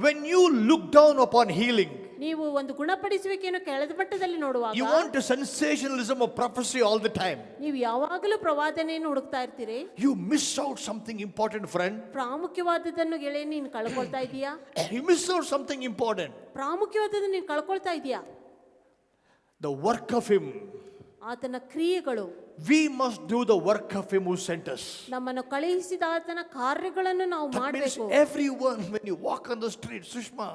When you look down upon healing, ನೀವು ಒಂದು ಗುಣಪಡಿಸುವಿಕೆಯನ್ನು ಕೆಳದ ಮಟ್ಟದಲ್ಲಿ ನೋಡುವಾಗ, you want a sensationalism of prophecy all the time. ನೀವು ಯಾವಾಗಲೂ ಪ್ರವಾದನೆಯನ್ನು ಹುಡುಕ್ತಾ ಇರ್ತೀರಿ. You miss out something important, friend. ಪ್ರಾಮುಖ್ಯವಾದದ್ದನ್ನು ಗೆಳೆಯ ನೀನು ಕಳ್ಕೊಳ್ತಾ ಇದೀಯಾ? You miss out something important. ಪ್ರಾಮುಖ್ಯವಾದದ್ದನ್ನು ನೀನು ಕಳ್ಕೊಳ್ತಾ ಇದೀಯಾ? The work of Him. ಆತನ ಕ್ರಿಯೆಗಳು. We must do the work of Him who sent us. ನಮ್ಮನ್ನು ಕಳುಹಿಸಿದ ಆತನ ಕಾರ್ಯಗಳನ್ನು ನಾವು That means ಮಾಡಬೇಕು. everyone, when you walk on the street, Sushma,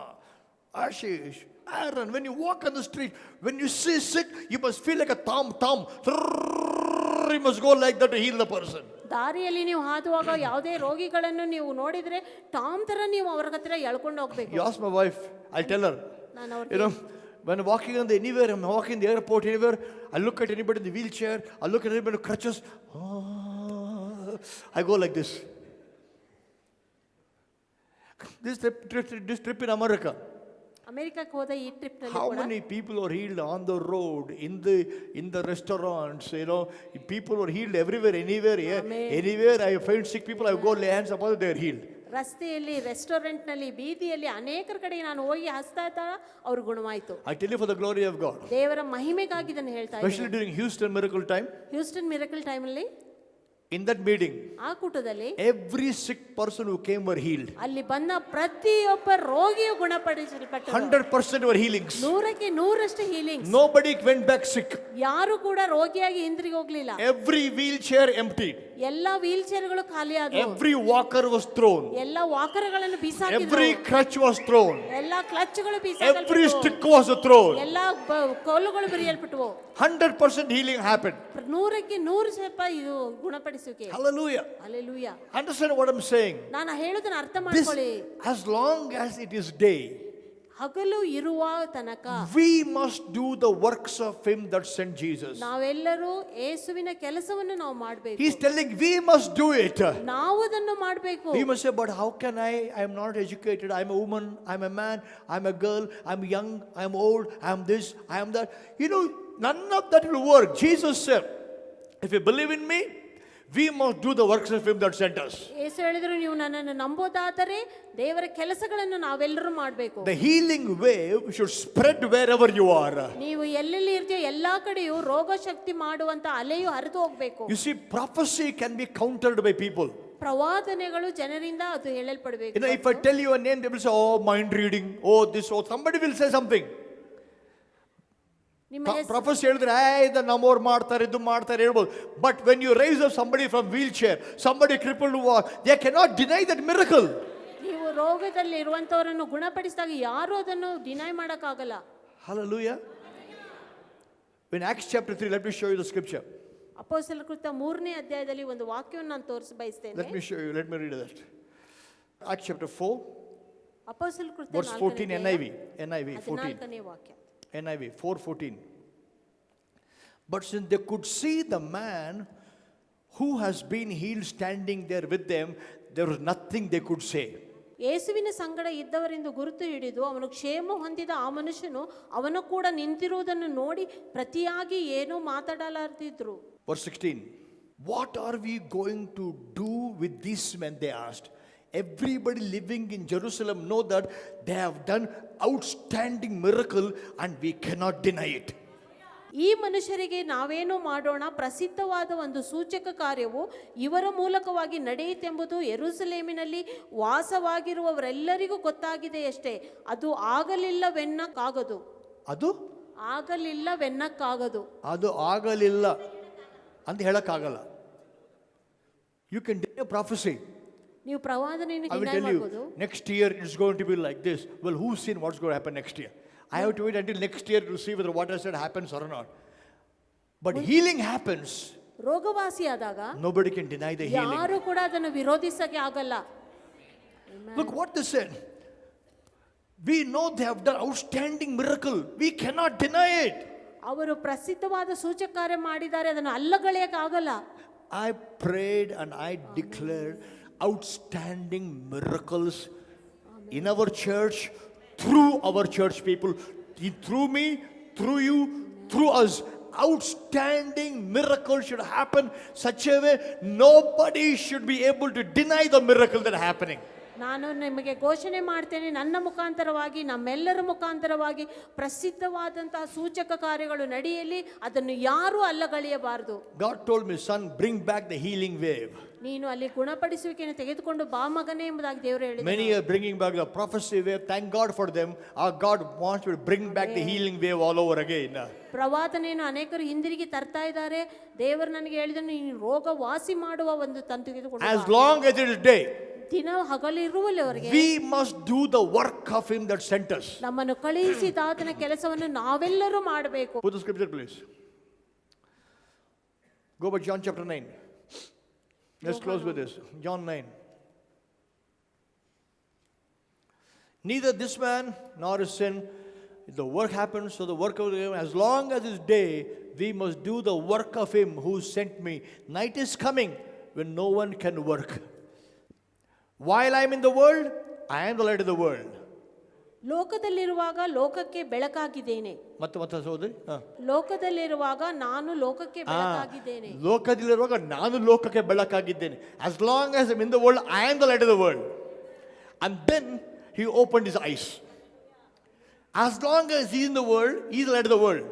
Ashish, Aaron, when you walk on the street, when you see sick, you must feel like a tom. You must go like that to heal the person. ದಾರಿಯಲ್ಲಿ ನೀವು ಹಾದುವಾಗ ಯಾವುದೇ ರೋಗಿಗಳನ್ನು ನೀವು ನೋಡಿದ್ರೆ Tom ತರ ನೀವು ಅವ್ರ ಹತ್ರ ಎಳ್ಕೊಂಡು ಹೋಗ್ಬೇಕು. You ask my wife, I'll tell her. ನಾನು ಅವ್ರಿಗೆ When walking on anywhere, I'm walking in the airport, anywhere, I look at anybody in the wheelchair, I look at anybody with crutches, I go like this. This trip in America, ಅಮೆರಿಕಕ್ಕೆ ಹೋದ ಈ trip ನಲ್ಲಿ how ಕೂಡ many people were healed on the road, in the restaurants, people were healed everywhere, anywhere. Anywhere I find sick people, I go lay hands upon them, they are healed. ರಸ್ತೆಯಲ್ಲಿ, restaurant ನಲ್ಲಿ, ಬೀದಿಯಲ್ಲಿ ಅನೇಕರ ಕಡೆ ನಾನು ಹೋಗಿ ಹಸ್ತಾ ಅವ್ರ ಗುಣವಾಯಿತು. I tell you for the glory of God. ದೇವರ ಮಹಿಮೆಗಾಗಿ ಇದನ್ನು ಹೇಳ್ತಾ Especially ಇದ್ದೀನಿ. during Houston miracle time. Houston miracle time ಅಲ್ಲಿ, In that meeting, ಆ ಕೂಟದಲ್ಲಿ every sick person who came were healed. ಅಲ್ಲಿ ಬಂದ ಪ್ರತಿಯೊಬ್ಬ ರೋಗಿಯು ಗುಣಪಡಿಸಲ್ಪಟ್ಟರು. 100% were healings. 100% healing. Nobody went back sick. ಯಾರು ಕೂಡ ರೋಗಿಯಾಗಿ ಹಿಂದಿರುಗಿ ಹೋಗ್ಲಿಲ್ಲ. Every wheelchair emptied. ಎಲ್ಲ ವೀಲ್ ಚೇರ್ಗಳು ಖಾಲಿ ಆದವು. Every walker was thrown. ಎಲ್ಲ ವಾಕರ್ಗಳನ್ನು ಬೀಸಾಕಿದ್ರು. Every crutch was thrown. ಎಲ್ಲ ಕ್ಲಚ್ಗಳು Every ಬೀಸಾಕಲ್ಪಟ್ಟವು. stick was thrown. ಎಲ್ಲ ಕೋಲುಗಳು ಬಿರಿಯಲ್ಪಟ್ಟವು. 100% healing happened. 100% ಇದು ಗುಣಪಡಿಸುವಿಕೆ. Hallelujah. Hallelujah. Understand what I'm saying? ನಾನು ಹೇಳೋದನ್ನ ಅರ್ಥ This, ಮಾಡ್ಕೊಳ್ಳಿ. as long as it is day, ಹಗಲು ಇರುವ ತನಕ we must do the works of Him that sent Jesus. ನಾವೆಲ್ಲರೂ ಯೇಸುವಿನ ಕೆಲಸವನ್ನು ನಾವು ಮಾಡಬೇಕು. He's telling we must do it. ನಾವು ಅದನ್ನು ಮಾಡಬೇಕು. You must say, but how can I? I'm not educated. I'm a woman. I'm a man. I'm a girl. I'm young. I'm old. I'm this. I'm that. None of that will work. Jesus said, if you believe in me, we must do the works of Him that sent us. ಯೇಸು ಹೇಳಿದ್ರು, ನೀವು ನನ್ನನ್ನು ನಂಬೋದಾದರೆ ದೇವರ ಕೆಲಸಗಳನ್ನು ನಾವೆಲ್ಲರೂ ಮಾಡಬೇಕು. The healing wave should spread wherever you are. ನೀವು ಎಲ್ಲೆಲ್ಲಿ ಇರ್ತೀಯೋ ಎಲ್ಲಾ ಕಡೆಯೂ ರೋಗ ಶಕ್ತಿ ಮಾಡುವಂತ ಅಲೆಯು ಹರಿದು ಹೋಗ್ಬೇಕು. You see, prophecy can be countered by people. ಪ್ರವಾದನೆಗಳು ಜನರಿಂದ ಅದು ಹೇಳಲ್ಪಡಬೇಕು. If I tell you a name, they will say, oh, mind reading, oh, this, oh, somebody will say something. Prophecy ಹೇಳಿದ್ರೆ ಇದು ನಮ್ಮವ್ರು ಮಾಡ್ತಾರೆ, ಇದು ಮಾಡ್ತಾರೆ ಹೇಳ್ಬೋದು. But when you raise up somebody from wheelchair, somebody crippled who walk, they cannot deny that miracle. ನೀವು ರೋಗದಲ್ಲಿ ಇರುವಂತವರನ್ನು ಗುಣಪಡಿಸಿದಾಗ ಯಾರು ಅದನ್ನು ಡಿನೈ ಮಾಡಕ್ಕಾಗಲ್ಲ. Hallelujah. In Acts chapter 3, let me show you the scripture. ಅಪೊಸ್ತಲರ ಕೃತ್ಯ 3ನೇ ಅಧ್ಯಾಯದಲ್ಲಿ ಒಂದು ವಾಕ್ಯವನ್ನು ನಾನು ತೋರಿಸ ಬಯಸ್ತೇನೆ. Let me show you. Let me read that. Acts chapter 4, ಅಪೊಸ್ತಲರ ಕೃತ್ಯ verse 14, NIV. NIV 14. 14ನೇ ವಾಕ್ಯ. NIV 4:14. But since they could see the man who has been healed standing there with them, there was nothing they could say. ಯೇಸುವಿನ ಸಂಗಡ ಇದ್ದವರಿಂದ ಗುರುತು ಹಿಡಿದು ಅವನು ಕ್ಷೇಮ ಹೊಂದಿದ ಆ ಮನುಷ್ಯನು ಅವನ ಕೂಡ ನಿಂತಿರುವುದನ್ನು ನೋಡಿ ಪ್ರತಿಯಾಗಿ ಏನೂ ಮಾತಾಡಲಾರದಿದ್ರು. Verse 16. What are we going to do with these men? They asked. Everybody living in Jerusalem know that they have done outstanding miracle and we cannot deny it. ಈ ಮನುಷ್ಯರಿಗೆ ನಾವೇನು ಮಾಡೋಣ? ಪ್ರಸಿದ್ಧವಾದ ಒಂದು ಸೂಚಕ ಕಾರ್ಯವು ಇವರ ಮೂಲಕವಾಗಿ ನಡೆಯಿತೆಂಬುದು ಯೆರೂಸಲೇಮಿನಲ್ಲಿ ವಾಸವಾಗಿರುವವರೆಲ್ಲರಿಗೂ ಗೊತ್ತಾಗಿದೆಯಷ್ಟೇ. ಅದು ಆಗಲಿಲ್ಲವೆನ್ನಕ್ಕಾಗದು. ಅದು ಆಗಲಿಲ್ಲವೆನ್ನಕ್ಕಾಗದು. ಅದು ಆಗಲಿಲ್ಲ ಅಂತ ಹೇಳಕ್ಕಾಗಲ್ಲ. You can deny a prophecy. ನೀವು ಪ್ರವಾದನೆಯನ್ನು I will ಡಿನೈ tell ಮಾಡಬಹುದು. you, next year it's going to be like this. Well, who's seen what's going to happen next year? I have to wait until next year to see whether what I said happens or not. But healing happens. ರೋಗವಾಸಿಯಾದಾಗ Nobody can deny the healing. ಯಾರು ಕೂಡ ಅದನ್ನು ವಿರೋಧಿಸಕ್ಕೆ ಆಗಲ್ಲ. Look what they said. We know they have done outstanding miracle. We cannot deny it. ಅವರು ಪ್ರಸಿದ್ಧವಾದ ಸೂಚಕ ಕಾರ್ಯ ಮಾಡಿದ್ದಾರೆ, ಅದನ್ನು ಅಲ್ಲಗಳೆಯಕ್ಕೆ ಆಗಲ್ಲ. I prayed and I declared outstanding miracles in our church, through our church people, through me, through you, through us. Outstanding miracles should happen such a way nobody should be able to deny the miracle that is happening. ನಾನು ನಿಮಗೆ ಘೋಷಣೆ ಮಾಡ್ತೇನೆ, ನನ್ನ ಮುಖಾಂತರವಾಗಿ ನಮ್ಮೆಲ್ಲರ ಮುಖಾಂತರವಾಗಿ ಪ್ರಸಿದ್ಧವಾದಂತಹ ಸೂಚಕ ಕಾರ್ಯಗಳು ನಡೆಯಲಿ, ಅದನ್ನು ಯಾರೂ ಅಲ್ಲಗಳೆಯಬಾರದು. God told me, son, bring back the healing wave. ನೀನು ಅಲ್ಲಿ ಗುಣಪಡಿಸುವಿಕೆಯನ್ನು ತೆಗೆದುಕೊಂಡು ಬಾ ಮಗನೇ ಎಂಬುದಾಗಿ ದೇವರು ಹೇಳಿದರು. Many are bringing back the prophecy wave. Thank God for them. Our God wants to bring back the healing wave all over again. ಪ್ರವಾದನೆಯನ್ನು ಅನೇಕರು ಹಿಂದಿರುಗಿ ತರ್ತಾ ಇದ್ದಾರೆ. ದೇವರು ನನಗೆ ಹೇಳಿದನು, ನೀನು ರೋಗ ವಾಸಿ ಮಾಡುವ ಒಂದು ತಂತು ತೆಗೆದುಕೊಂಡು As long as it is day, ದಿನ ಹಗಲಿರುವವರೆಗೆ we must do the work of him that sent us. ನಮ್ಮನ್ನು ಕಳುಹಿಸಿದ ಆತನ ಕೆಲಸವನ್ನು ನಾವೆಲ್ಲರೂ ಮಾಡಬೇಕು. Put the scripture, please. Go back John chapter 9. Let's close with this. John 9. Neither this man nor his sin, the work happens, so the work of him, as long as it's day, we must do the work of him who sent me. Night is coming when no one can work. While I am in the world, I am the light of the world. ಲೋಕದಲ್ಲಿರುವಾಗ ಲೋಕಕ್ಕೆ ಬೆಳಕಾಗಿದ್ದೇನೆ. ಮತ್ತೆ ಸಹೋದರಿ, ಲೋಕದಲ್ಲಿರುವಾಗ ನಾನು ಲೋಕಕ್ಕೆ ಬೆಳಕಾಗಿದ್ದೇನೆ. ಲೋಕದಲ್ಲಿರುವಾಗ ನಾನು ಲೋಕಕ್ಕೆ ಬೆಳಕಾಗಿದ್ದೇನೆ. As long as I'm in the world, I am the light of the world. And then he opened his eyes. As long as he is in the world, he is the light of the world.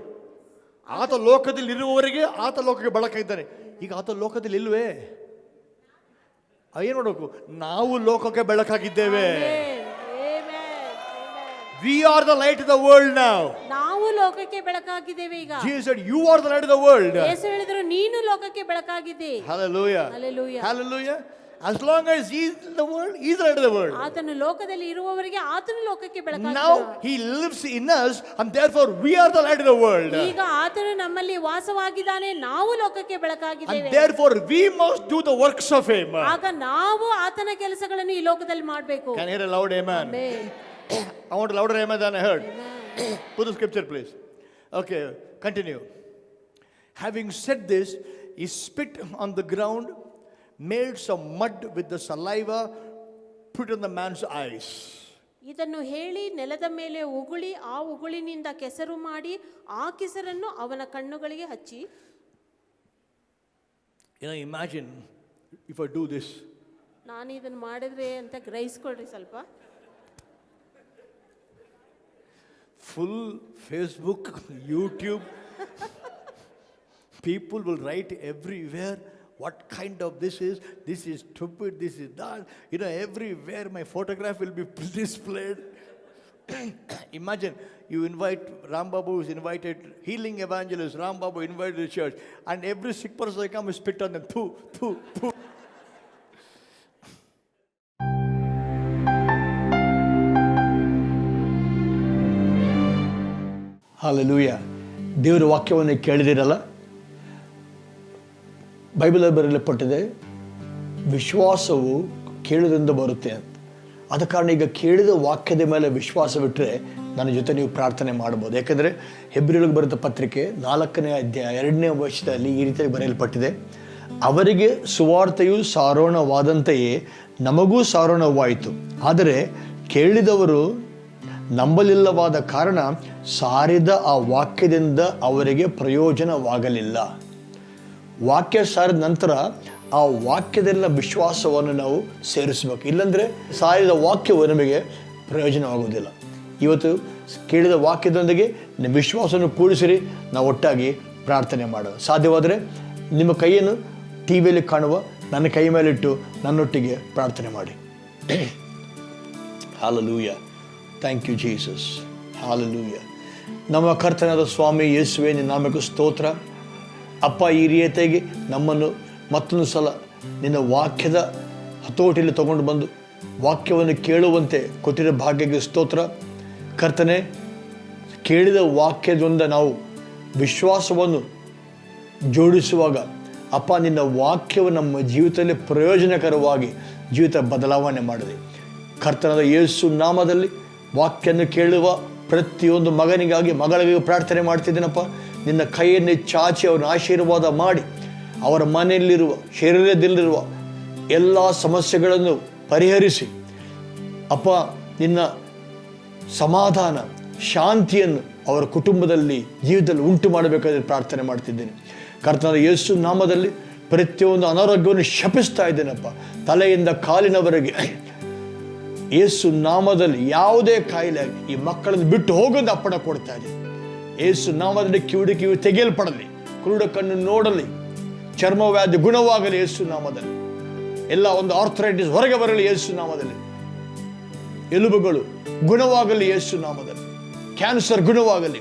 ಆತ ಲೋಕದಲ್ಲಿ ಇರುವವರೆಗೆ ಆತ ಲೋಕಕ್ಕೆ ಬೆಳಕಾಗಿದ್ದಾನೆ. ಈಗ ಆತ ಲೋಕದಲ್ಲಿ ಇಲ್ವೇ? ಏನು ಮಾಡಬೇಕು? ನಾವು ಲೋಕಕ್ಕೆ ಬೆಳಕಾಗಿದ್ದೇವೆ. We are the light of the world now. ನಾವು ಲೋಕಕ್ಕೆ ಬೆಳಕಾಗಿದ್ದೇವೆ ಈಗ. Jesus said, you are the light of the world. ಯೇಸು ಹೇಳಿದರು, ನೀನು ಲೋಕಕ್ಕೆ ಬೆಳಕಾಗಿದ್ದೆ. Hallelujah. Hallelujah. Hallelujah. As long as he is in the world, he is the light of the world. ಆತನು ಲೋಕದಲ್ಲಿ ಇರುವವರೆಗೆ ಆತನು ಲೋಕಕ್ಕೆ ಬೆಳಕಾಗಿದ್ದಾನೆ. Now he lives in us and therefore we are the light of the world. ಈಗ ಆತನು ನಮ್ಮಲ್ಲಿ ವಾಸವಾಗಿದ್ದಾನೆ, ನಾವು ಲೋಕಕ್ಕೆ ಬೆಳಕಾಗಿದ್ದೇವೆ. And therefore we must do the works of him. ಆಗ ನಾವು ಆತನ ಕೆಲಸಗಳನ್ನು ಈ ಲೋಕದಲ್ಲಿ ಮಾಡಬೇಕು. Can I hear a loud amen? Amen. I want a louder amen than I heard. Amen. Put the scripture, please. Okay, continue. Having said this, he spit on the ground, made some mud with the saliva, put on the man's eyes. ಇದನ್ನು ಹೇಳಿ ನೆಲದ ಮೇಲೆ ಉಗುಳಿ ಆ ಉಗುಳಿನಿಂದ ಕೆಸರು ಮಾಡಿ ಆ ಕೆಸರನ್ನು ಅವನ ಕಣ್ಣುಗಳಿಗೆ ಹಚ್ಚಿ. Imagine if I do this. ನಾನು ಇದನ್ನು ಮಾಡಿದ್ರೆ ಅಂತ ಗ್ರಹಿಸ್ಕೊಳ್ರಿ ಸ್ವಲ್ಪ. Full Facebook, YouTube, people will write everywhere what kind of this is stupid, this is that. Everywhere my photograph will be displayed. Imagine you invite Ram Babu is invited, healing evangelist Ram Babu invited to the church, and every sick person they come and spit on them. Poo, poo, poo. Hallelujah. ದೇವರ ವಾಕ್ಯವನ್ನು ಕೇಳಿದಿರಲ್ಲ. ಬೈಬಲಲ್ಲಿ ಬರೆಯಲ್ಪಟ್ಟಿದೆ, ವಿಶ್ವಾಸವು ಕೇಳುವುದರಿಂದ ಬರುತ್ತೆ ಅಂತ. ಆದ ಕಾರಣ ಈಗ ಕೇಳಿದ ವಾಕ್ಯದ ಮೇಲೆ ವಿಶ್ವಾಸವಿಟ್ಟರೆ ನನ್ನ ಜೊತೆ ನೀವು ಪ್ರಾರ್ಥನೆ ಮಾಡ್ಬೋದು. ಯಾಕೆಂದರೆ ಹೆಬ್ರಿಯರಿಗೆ ಬರೆದ ಪತ್ರಿಕೆ 4ನೇ ಅಧ್ಯಾಯ 2ನೇ ವಚನದಲ್ಲಿ ಈ ರೀತಿಯಾಗಿ ಬರೆಯಲ್ಪಟ್ಟಿದೆ, ಅವರಿಗೆ ಸುವಾರ್ತೆಯು ಸಾರೋಣವಾದಂತೆಯೇ ನಮಗೂ ಸಾರೋಣವಾಯಿತು, ಆದರೆ ಕೇಳಿದವರು ನಂಬಲಿಲ್ಲವಾದ ಕಾರಣ ಸಾರಿದ ಆ ವಾಕ್ಯದಿಂದ ಅವರಿಗೆ ಪ್ರಯೋಜನವಾಗಲಿಲ್ಲ. ವಾಕ್ಯ ಸಾರಿದ ನಂತರ ಆ ವಾಕ್ಯದಲ್ಲ ವಿಶ್ವಾಸವನ್ನು ನಾವು ಸೇರಿಸಬೇಕು, ಇಲ್ಲಾಂದರೆ ಸಾರಿದ ವಾಕ್ಯವು ನಮಗೆ ಪ್ರಯೋಜನವಾಗುವುದಿಲ್ಲ. ಇವತ್ತು ಕೇಳಿದ ವಾಕ್ಯದೊಂದಿಗೆ ನಿಮ್ಮ ವಿಶ್ವಾಸವನ್ನು ಕೂಡಿಸಿರಿ, ನಾವು ಒಟ್ಟಾಗಿ ಪ್ರಾರ್ಥನೆ ಮಾಡೋಣ. ಸಾಧ್ಯವಾದರೆ ನಿಮ್ಮ ಕೈಯನ್ನು ಟಿ ವಿಯಲ್ಲಿ ಕಾಣುವ ನನ್ನ ಕೈ ಮೇಲಿಟ್ಟು ನನ್ನೊಟ್ಟಿಗೆ ಪ್ರಾರ್ಥನೆ ಮಾಡಿ. Hallelujah, thank you Jesus, hallelujah. ನಮ್ಮ ಕರ್ತನಾದ ಸ್ವಾಮಿ ಯೇಸುವೇ, ನಿನ್ನ ನಾಮಕ್ಕೆ ಸ್ತೋತ್ರ. ಅಪ್ಪ, ಈ ರೀತಿಯಾಗಿ ನಮ್ಮನ್ನು ಮತ್ತೊಂದು ಸಲ ನಿನ್ನ ವಾಕ್ಯದ ಹತೋಟಿಯಲ್ಲಿ ತಗೊಂಡು ಬಂದು ವಾಕ್ಯವನ್ನು ಕೇಳುವಂತೆ ಕೊಟ್ಟಿರೋ ಭಾಗ್ಯಕ್ಕೆ ಸ್ತೋತ್ರ. ಕರ್ತನೆ, ಕೇಳಿದ ವಾಕ್ಯದಿಂದ ನಾವು ವಿಶ್ವಾಸವನ್ನು ಜೋಡಿಸುವಾಗ ಅಪ್ಪ, ನಿನ್ನ ವಾಕ್ಯವು ನಮ್ಮ ಜೀವಿತದಲ್ಲಿ ಪ್ರಯೋಜನಕರವಾಗಿ ಜೀವಿತ ಬದಲಾವಣೆ ಮಾಡಿದೆ. ಕರ್ತನಾದ ಯೇಸು ನಾಮದಲ್ಲಿ ವಾಕ್ಯವನ್ನು ಕೇಳುವ ಪ್ರತಿಯೊಂದು ಮಗನಿಗಾಗಿ ಮಗಳಿಗೆ ಪ್ರಾರ್ಥನೆ ಮಾಡ್ತಿದ್ದೀನಪ್ಪ. ನಿನ್ನ ಕೈಯನ್ನೇ ಚಾಚಿ ಅವರನ್ನು ಆಶೀರ್ವಾದ ಮಾಡಿ ಅವರ ಮನೆಯಲ್ಲಿರುವ ಶರೀರದಲ್ಲಿರುವ ಎಲ್ಲ ಸಮಸ್ಯೆಗಳನ್ನು ಪರಿಹರಿಸಿ ಅಪ್ಪ, ನಿನ್ನ ಸಮಾಧಾನ ಶಾಂತಿಯನ್ನು ಅವರ ಕುಟುಂಬದಲ್ಲಿ ಜೀವಿತದಲ್ಲಿ ಉಂಟು ಮಾಡಬೇಕಾದ್ರೆ ಪ್ರಾರ್ಥನೆ ಮಾಡ್ತಿದ್ದೇನೆ. ಕರ್ತನಾದ ಯೇಸು ನಾಮದಲ್ಲಿ ಪ್ರತಿಯೊಂದು ಅನಾರೋಗ್ಯವನ್ನು ಶಪಿಸ್ತಾ ಇದ್ದೇನಪ್ಪ. ತಲೆಯಿಂದ ಕಾಲಿನವರೆಗೆ ಯೇಸು ನಾಮದಲ್ಲಿ ಯಾವುದೇ ಕಾಯಿಲೆ ಈ ಮಕ್ಕಳನ್ನು ಬಿಟ್ಟು ಹೋಗೋದು ಅಪ್ಪಣೆ ಕೊಡ್ತಾ ಇದೆ. ಯೇಸು ನಾಮದಲ್ಲಿ ಕಿವಿ ತೆಗೆಯಲ್ಪಡಲಿ, ಕುರುಡ ಕಣ್ಣು ನೋಡಲಿ, ಚರ್ಮವ್ಯಾಧಿ ಗುಣವಾಗಲಿ ಯೇಸು ನಾಮದಲ್ಲಿ. ಎಲ್ಲ ಒಂದು ಆರ್ಥರೈಟಿಸ್ ಹೊರಗೆ ಬರಲಿ ಯೇಸು ನಾಮದಲ್ಲಿ. ಎಲುಬುಗಳು ಗುಣವಾಗಲಿ ಯೇಸು ನಾಮದಲ್ಲಿ. ಕ್ಯಾನ್ಸರ್ ಗುಣವಾಗಲಿ,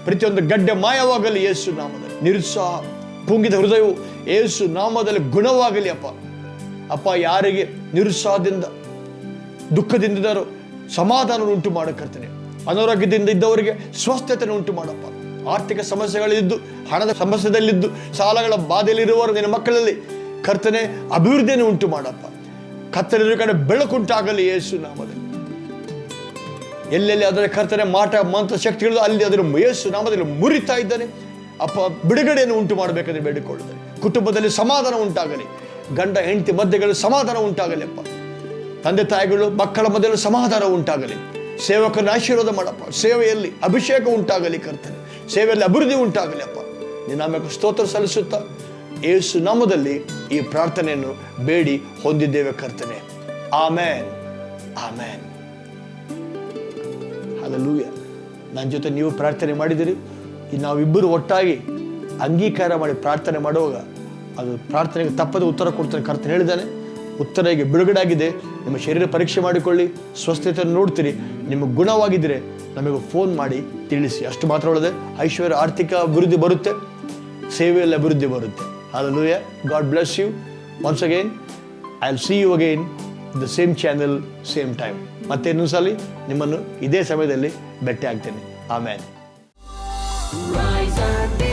ಪ್ರತಿಯೊಂದು ಗಡ್ಡೆ ಮಾಯವಾಗಲಿ ಯೇಸು ನಾಮದಲ್ಲಿ. ನಿರುತ್ಸಾಹ, ಕುಂಗಿದ ಹೃದಯವು ಯೇಸು ನಾಮದಲ್ಲಿ ಗುಣವಾಗಲಿ ಅಪ್ಪ. ಅಪ್ಪ, ಯಾರಿಗೆ ನಿರುತ್ಸಾಹದಿಂದ ದುಃಖದಿಂದಿದ್ದಾರೋ ಸಮಾಧಾನ ಉಂಟು ಮಾಡಕರ್ತೇನೆ. ಅನಾರೋಗ್ಯದಿಂದ ಇದ್ದವರಿಗೆ ಸ್ವಸ್ಥತೆಯನ್ನು ಉಂಟು ಮಾಡಪ್ಪ. ಆರ್ಥಿಕ ಸಮಸ್ಯೆಗಳಿದ್ದು, ಹಣದ ಸಮಸ್ಯೆದಲ್ಲಿದ್ದು, ಸಾಲಗಳ ಬಾಧೆಯಲ್ಲಿರುವವರು ನಿನ್ನ ಮಕ್ಕಳಲ್ಲಿ ಕರ್ತನೆ ಅಭಿವೃದ್ಧಿಯನ್ನು ಉಂಟು ಮಾಡಪ್ಪ. ಕತ್ತಲಿರುವ ಕಡೆ ಬೆಳಕುಂಟಾಗಲಿ ಯೇಸು ನಾಮದಲ್ಲಿ. ಎಲ್ಲೆಲ್ಲಿ ಅದರ ಕರ್ತನೆ ಮಾಟ ಮಂತ್ರ ಶಕ್ತಿಗಳು ಅಲ್ಲಿ ಅದರ ಯೇಸು ನಾಮದಲ್ಲಿ ಮುರಿತಾ ಇದ್ದಾನೆ ಅಪ್ಪ. ಬಿಡುಗಡೆಯನ್ನು ಉಂಟು ಮಾಡಬೇಕಾದ್ರೆ ಬೇಡಿಕೊಳ್ಳುತ್ತಾರೆ. ಕುಟುಂಬದಲ್ಲಿ ಸಮಾಧಾನ ಉಂಟಾಗಲಿ, ಗಂಡ ಹೆಂಡತಿ ಮಧ್ಯೆಗಳು ಸಮಾಧಾನ ಉಂಟಾಗಲಿ ಅಪ್ಪ. ತಂದೆ ತಾಯಿಗಳು ಮಕ್ಕಳ ಮಧ್ಯೆ ಸಮಾಧಾನ ಉಂಟಾಗಲಿ. ಸೇವಕನ ಆಶೀರ್ವಾದ ಮಾಡಪ್ಪ. ಸೇವೆಯಲ್ಲಿ ಅಭಿಷೇಕ ಉಂಟಾಗಲಿ ಕರ್ತನೆ, ಸೇವೆಯಲ್ಲಿ ಅಭಿವೃದ್ಧಿ ಉಂಟಾಗಲಿ ಅಪ್ಪ. ನಿನ್ನ ನಾಮಕ್ಕೆ ಸ್ತೋತ್ರ ಸಲ್ಲಿಸುತ್ತಾ ಯೇಸು ನಾಮದಲ್ಲಿ ಈ ಪ್ರಾರ್ಥನೆಯನ್ನು ಬೇಡಿ ಹೊಂದಿದ್ದೇವೆ ಕರ್ತನೆ. ಆಮೇನ್, ಆಮೇನ್, ಹಲ್ಲೆಲೂಯಾ. ನನ್ನ ಜೊತೆ ನೀವು ಪ್ರಾರ್ಥನೆ ಮಾಡಿದಿರಿ. ನಾವಿಬ್ಬರು ಒಟ್ಟಾಗಿ ಅಂಗೀಕಾರ ಮಾಡಿ ಪ್ರಾರ್ಥನೆ ಮಾಡುವಾಗ ಅದು ಪ್ರಾರ್ಥನೆಗೆ ತಪ್ಪದೆ ಉತ್ತರ ಕೊಡ್ತಾನೆ. ಕರ್ತನೆ ಹೇಳಿದ್ದಾನೆ, ಉತ್ತರ ಈಗ ಬಿಡುಗಡೆ ಆಗಿದೆ. ನಿಮ್ಮ ಶರೀರ ಪರೀಕ್ಷೆ ಮಾಡಿಕೊಳ್ಳಿ, ಸ್ವಸ್ಥತೆಯನ್ನು ನೋಡ್ತೀರಿ. ನಿಮಗೆ ಗುಣವಾಗಿದ್ದರೆ ನಮಗೆ ಫೋನ್ ಮಾಡಿ ತಿಳಿಸಿ. ಅಷ್ಟು ಮಾತ್ರ ಒಳ್ಳೆದೆ. ಐಶ್ವರ್ಯ, ಆರ್ಥಿಕ ಅಭಿವೃದ್ಧಿ ಬರುತ್ತೆ, ಸೇವೆಯಲ್ಲಿ ಅಭಿವೃದ್ಧಿ ಬರುತ್ತೆ. Hallelujah. God bless you once again. I will see you again the same channel, same time. ಮತ್ತೆ ಇನ್ನೊಂದು ಸಲ ನಿಮ್ಮನ್ನು ಇದೇ ಸಮಯದಲ್ಲಿ ಭೇಟಿ ಆಗ್ತೇನೆ. ಆಮೇನ್. Rise and